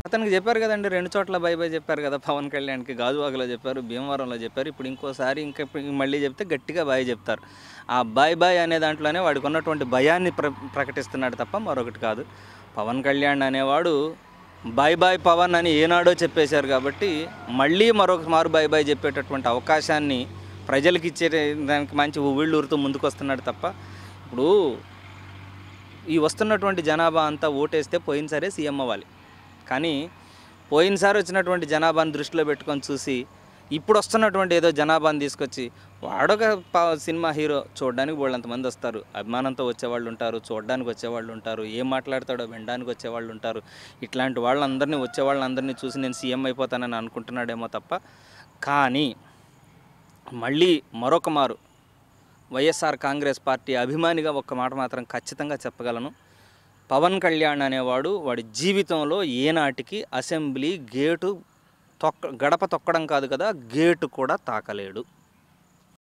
అతనికి చెప్పారు కదండి, 2 చోట్ల బై బై చెప్పారు కదా పవన్ కళ్యాణ్‌కి. గాజువాకలో చెప్పారు, భీమవరంలో చెప్పారు. ఇప్పుడు ఇంకోసారి మళ్ళీ చెప్తే గట్టిగా బాయ్ చెప్తారు. ఆ బాయ్ బాయ్ అనే దాంట్లోనే వాడికి ఉన్నటువంటి భయాన్ని ప్రకటిస్తున్నాడు తప్ప మరొకటి కాదు. పవన్ కళ్యాణ్ అనేవాడు బాయ్ బాయ్ పవన్ అని ఏనాడో చెప్పేశారు కాబట్టి మళ్ళీ మరొక మారు బాయ్ బాయ్ చెప్పేటటువంటి అవకాశాన్ని ప్రజలకు ఇచ్చే దానికి మంచి ఉవ్విళ్ళూరుతూ ముందుకొస్తున్నాడు తప్ప, ఇప్పుడు ఈ వస్తున్నటువంటి జనాభా అంతా ఓటేస్తే పోయినసారే సీఎం అవ్వాలి. కానీ పోయినసారి వచ్చినటువంటి జనాభాను దృష్టిలో పెట్టుకొని చూసి ఇప్పుడు వస్తున్నటువంటి ఏదో జనాభాను తీసుకొచ్చి వాడొక సినిమా హీరో, చూడడానికి బోళ్ళంతమంది వస్తారు, అభిమానంతో వచ్చేవాళ్ళు ఉంటారు, చూడడానికి వచ్చేవాళ్ళు ఉంటారు, ఏం మాట్లాడతాడో వినడానికి వచ్చేవాళ్ళు ఉంటారు. ఇట్లాంటి వాళ్ళందరినీ వచ్చేవాళ్ళందరినీ చూసి నేను సీఎం అయిపోతానని అనుకుంటున్నాడేమో తప్ప, కానీ మళ్ళీ మరొక మారు వైఎస్ఆర్ కాంగ్రెస్ పార్టీ అభిమానిగా ఒక్క మాట మాత్రం ఖచ్చితంగా చెప్పగలను. పవన్ కళ్యాణ్ అనేవాడు వాడి జీవితంలో ఏనాటికి అసెంబ్లీ గేటు గడప తొక్కడం కాదు కదా, గేటు కూడా తాకలేడు.